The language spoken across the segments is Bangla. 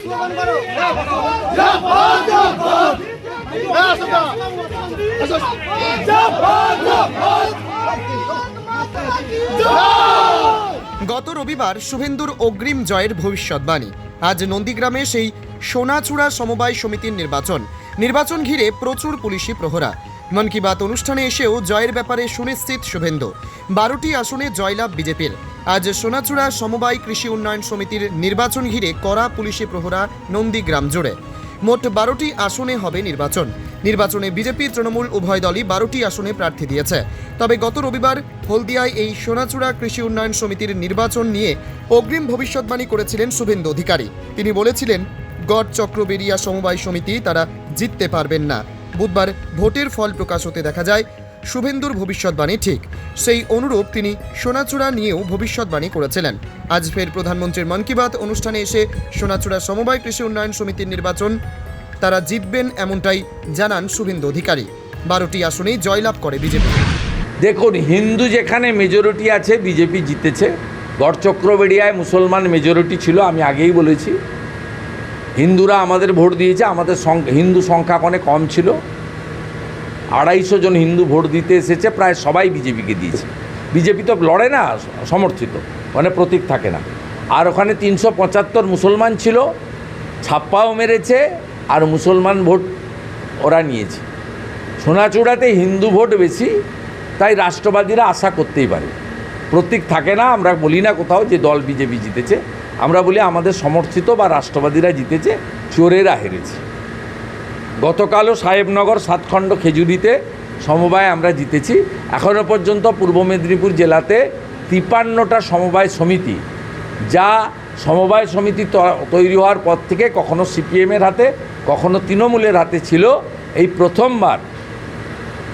গত রবিবার শুভেন্দুর অগ্রিম জয়ের ভবিষ্যৎবাণী। আজ নন্দীগ্রামে সেই সোনাচূড়া সমবায় সমিতির নির্বাচন ঘিরে প্রচুর পুলিশি প্রহরা। মন কি বাত অনুষ্ঠানে এসেও জয়ের ব্যাপারে সুনিশ্চিত শুভেন্দু। 12টি আসনে জয়লাভ বিজেপির। আজ সোনাচূড়া সমবায় কৃষি উন্নয়ন সমিতির নির্বাচন ঘিরে কড়া পুলিশি প্রহরা নন্দীগ্রাম জুড়ে। মোট 12টি আসনে হবে নির্বাচনে বিজেপি তৃণমূল উভয় দলই 12টি আসনে প্রার্থী দিয়েছে। তবে গত রবিবার হলদিয়ায় এই সোনাচূড়া কৃষি উন্নয়ন সমিতির নির্বাচন নিয়ে অগ্রিম ভবিষ্যৎবাণী করেছিলেন শুভেন্দু অধিকারী। তিনি বলেছিলেন, গড় চক্রবেড়িয়া সমবায় সমিতি তারা জিততে পারবেন না। বুধবার ভোটের ফল প্রকাশ হতে দেখা যায় শুভেন্দুর ভবিষ্যৎবাণী ঠিক। সেই অনুরূপ তিনি সোনাচূড়া নিয়েও ভবিষ্যৎবাণী করেছিলেন। আজ ফের প্রধানমন্ত্রীর মন কি বাত অনুষ্ঠানে এসে সোনাচূড়া সমবায় কৃষি উন্নয়ন সমিতির নির্বাচন তারা জিতবেন এমনটাই জানান শুভেন্দু অধিকারী। 12টি আসনেই জয়লাভ করে বিজেপি। দেখুন, হিন্দু যেখানে মেজরিটি আছে বিজেপি জিতেছে। গড় চক্রবেড়িয়ায় মুসলমান মেজরিটি ছিল, আমি আগেই বলেছি। হিন্দুরা আমাদের ভোট দিয়েছে, আমাদের হিন্দু সংখ্যা অনেক কম ছিল। 250 জন হিন্দু ভোট দিতে এসেছে, প্রায় সবাই বিজেপিকে দিয়েছে। বিজেপি তো লড়ে না, সমর্থিত, মানে প্রতীক থাকে না। আর ওখানে 375 মুসলমান ছিল, ছাপ্পাও মেরেছে, আর মুসলমান ভোট ওরা নিয়েছে। সোনাচূড়াতে হিন্দু ভোট বেশি, তাই রাষ্ট্রবাদীরা আশা করতেই পারে। প্রতীক থাকে না, আমরা বলি না কোথাও যে দল বিজেপি জিতেছে, আমরা বলি আমাদের সমর্থিত বা রাষ্ট্রবাদীরা জিতেছে, চোরেরা হেরেছে। গতকালও সাহেবনগর, সাতখণ্ড, খেজুরিতে সমবায় আমরা জিতেছি। এখনও পর্যন্ত পূর্ব মেদিনীপুর জেলাতে 53টা সমবায় সমিতি, যা সমবায় সমিতি তৈরি হওয়ার পর থেকে কখনো সিপিএমের হাতে কখনো তৃণমূলের হাতে ছিল, এই প্রথমবার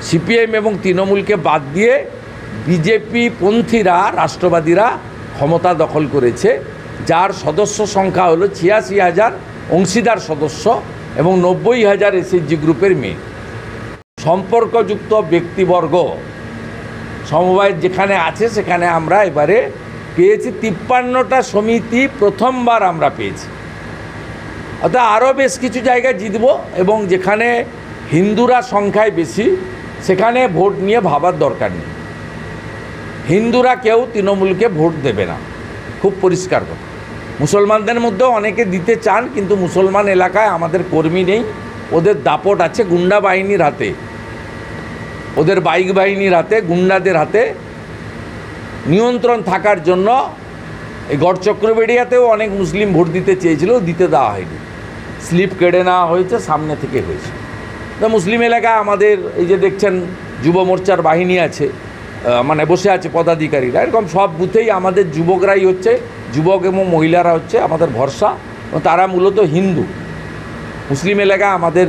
সিপিএম এবং তৃণমূলকে বাদ দিয়ে বিজেপি পন্থীরা, রাষ্ট্রবাদীরা ক্ষমতা দখল করেছে, যার সদস্য সংখ্যা হলো 86,000 অংশীদার সদস্য এবং 90,000 এসএইচজি গ্রুপের মেয়ে। সম্পর্কযুক্ত ব্যক্তিবর্গ সমবায় যেখানে আছে সেখানে আমরা এবারে পেয়েছি 53টা সমিতি, প্রথমবার আমরা পেয়েছি। অর্থাৎ আরও বেশ কিছু জায়গায় জিতব, এবং যেখানে হিন্দুরা সংখ্যায় বেশি সেখানে ভোট নিয়ে ভাবার দরকার নেই। হিন্দুরা কেউ তৃণমূলকে ভোট দেবে না, খুব পরিষ্কার কথা। মুসলমানদের মধ্যেও অনেকে দিতে চান, কিন্তু মুসলমান এলাকায় আমাদের কর্মী নেই, ওদের দাপট আছে গুন্ডা বাহিনীর হাতে, ওদের বাইক বাহিনীর হাতে, গুন্ডাদের হাতে নিয়ন্ত্রণ থাকার জন্য এই গড় চক্রবেড়িয়াতেও অনেক মুসলিম ভোট দিতে চেয়েছিল, দিতে দেওয়া হয়নি, স্লিপ কেড়ে নেওয়া হয়েছে, সামনে থেকে হয়েছে। তো মুসলিম এলাকায় আমাদের এই যে দেখছেন যুব মোর্চার বাহিনী আছে, মানে বসে আছে পদাধিকারীরা, এরকম সব বুথেই আমাদের যুবকরাই হচ্ছে, যুবক এবং মহিলারা হচ্ছে আমাদের ভরসা, এবং তারা মূলত হিন্দু। মুসলিম এলাকায় আমাদের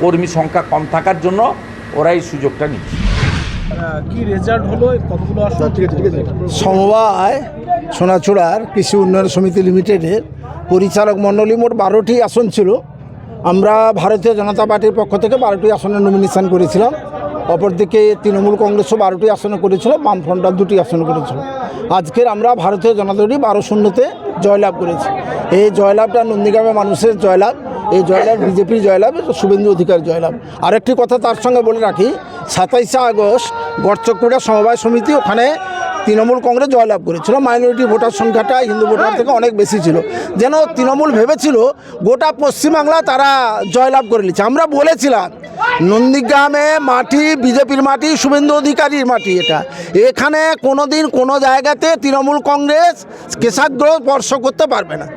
কর্মী সংখ্যা কম থাকার জন্য ওরাই সুযোগটা নিচ্ছে। কি রেজাল্ট হলো, কতগুলো আসন? সমবায় সোনাচূড়ার কৃষি উন্নয়ন সমিতি লিমিটেডের পরিচালক মণ্ডলী মোট 12টি আসন ছিল। আমরা ভারতীয় জনতা পার্টির পক্ষ থেকে 12টি আসনে নমিনেশন করেছিলাম। অপরদিকে তৃণমূল কংগ্রেসও 12টি আসনে করেছিল, বামফ্রন্টরা 2টি আসনে করেছিল। আজকের আমরা ভারতীয় জনতা পার্টি 12-0-তে জয়লাভ করেছি। এই জয়লাভটা নন্দীগ্রামের মানুষের জয়লাভ, এই জয়লাভ বিজেপির জয়লাভ, শুভেন্দু অধিকারী জয়লাভ। আরেকটি কথা তার সঙ্গে বলে রাখি, 27শে আগস্ট গড় চক্রবেড়িয়া সমবায় সমিতি, ওখানে তৃণমূল কংগ্রেস জয়লাভ করেছিল। মাইনরিটি ভোটার সংখ্যাটা হিন্দু ভোটার থেকে অনেক বেশি ছিল, যেন তৃণমূল ভেবেছিল গোটা পশ্চিমবাংলা তারা জয়লাভ করে নিচ্ছে। আমরা বলেছিলাম নন্দীগ্রামে মাটি বিজেপির মাটি, শুভেন্দু অধিকারীর মাটি, এখানে কোনোদিন কোনো জায়গাতে তৃণমূল কংগ্রেস কেশাগ্র স্পর্শ করতে পারবে না।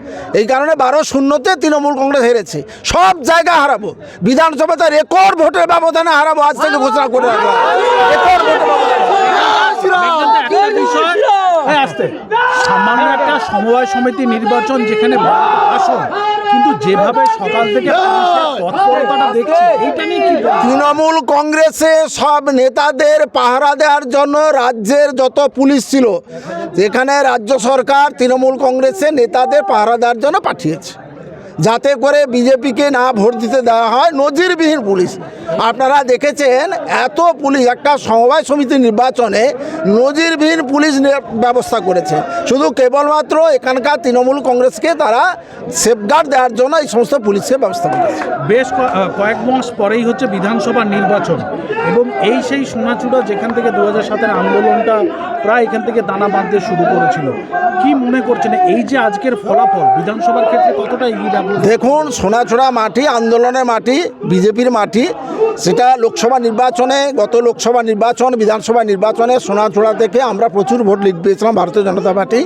এই কারণে 12-0-তে তৃণমূল কংগ্রেস হেরেছে। সব জায়গায় হারাবো, বিধানসভাতে রেকর্ড ভোটের ব্যবধানে হারাবো, আজ থেকে ঘোষণা করে রাখলাম, রেকর্ড ভোটের ব্যবধানে। সামান্য একটা সমবায় সমিতি নির্বাচন, যেখানে আসন, কিন্তু যেভাবে সকাল থেকে তৎপরতাটা দেখছি, এইটা নিয়ে কি? তৃণমূল কংগ্রেসে সব নেতাদের পাহারা দেওয়ার জন্য রাজ্যের যত পুলিশ ছিল, যেখানে রাজ্য সরকার তৃণমূল কংগ্রেসে নেতাদের পাহারা দেওয়ার জন্য পাঠিয়েছে। যাতে করে বিজেপিকে না ভোট দিতে দেওয়া হয়। নজিরবিহীন পুলিশ, আপনারা দেখেছেন এত পুলিশ একটা সমবায় সমিতি নির্বাচনে নজিরবিহীন পুলিশ ব্যবস্থা করেছে। শুধু কেবলমাত্র এখানকার তৃণমূল কংগ্রেসকে তারা সেফগার্ড দেওয়ার জন্য এই সমস্ত পুলিশকে ব্যবস্থা করেছে। বেশ কয়েক মাস পরেই হচ্ছে বিধানসভা নির্বাচন এবং এই সেই সোনাচূড়া যেখান থেকে 2007-এর আন্দোলনটা প্রায় এখান থেকে দানা বাঁধতে শুরু করেছিল। কি মনে করছেন এই যে আজকের ফলাফল বিধানসভার ক্ষেত্রে কতটা এগিয়ে যাবে? দেখুন, সোনাচূড়া মাটি আন্দোলনের মাটি, বিজেপির মাটি। সেটা লোকসভা নির্বাচনে, গত লোকসভা নির্বাচন, বিধানসভা নির্বাচনে সোনাচূড়া থেকে আমরা প্রচুর ভোট লিড পেয়েছিলাম ভারতীয় জনতা পার্টি।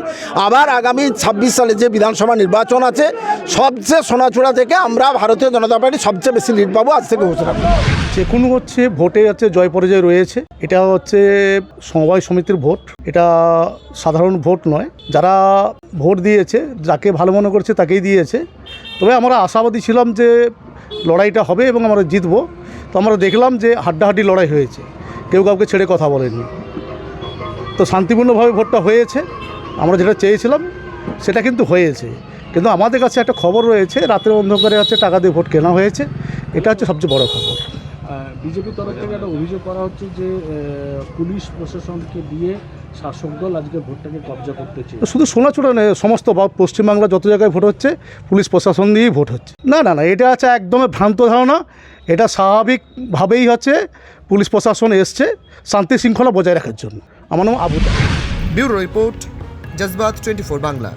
আবার আগামী 26 সালে যে বিধানসভা নির্বাচন আছে, সবচেয়ে সোনাচূড়া থেকে আমরা ভারতীয় জনতা পার্টি সবচেয়ে বেশি লিড পাবো আজ থেকে ঘোষণা করি। যে কোনো হচ্ছে ভোটে হচ্ছে জয় পরাজয় রয়েছে। এটা হচ্ছে সমবায় সমিতির ভোট, এটা সাধারণ ভোট নয়। যারা ভোট দিয়েছে, যাকে ভালো মনে করছে তাকেই দিয়েছে। তবে আমরা আশাবাদী ছিলাম যে লড়াইটা হবে এবং আমরা জিতবো। তো আমরা দেখলাম যে হাড্ডাহাড্ডি লড়াই হয়েছে, কেউ কাউকে ছেড়ে কথা বলেনি। তো শান্তিপূর্ণভাবে ভোটটা হয়েছে, আমরা যেটা চেয়েছিলাম সেটা কিন্তু হয়েছে। কিন্তু আমাদের কাছে একটা খবর রয়েছে, রাতের অন্ধকারে হচ্ছে টাকা দিয়ে ভোট কেনা হয়েছে। এটা হচ্ছে সবচেয়ে বড় খবর। বিজেপির তরফ থেকে একটা অভিযোগ করা হচ্ছে যে পুলিশ প্রশাসনকে দিয়ে শাসক দল আজকে ভোটটাকে কবজা করতে চেয়ে। তো শুধু সোনাচূড়া নয়, সমস্ত পশ্চিমবাংলা যত জায়গায় ভোট হচ্ছে পুলিশ প্রশাসন দিয়েই ভোট হচ্ছে। না না না, এটা হচ্ছে একদমই ভ্রান্ত ধারণা। এটা স্বাভাবিকভাবেই হচ্ছে পুলিশ প্রশাসন এসছে শান্তি শৃঙ্খলা বজায় রাখার জন্য। আমার নাম আবু। Bureau report, জজবাত 24 Bangla.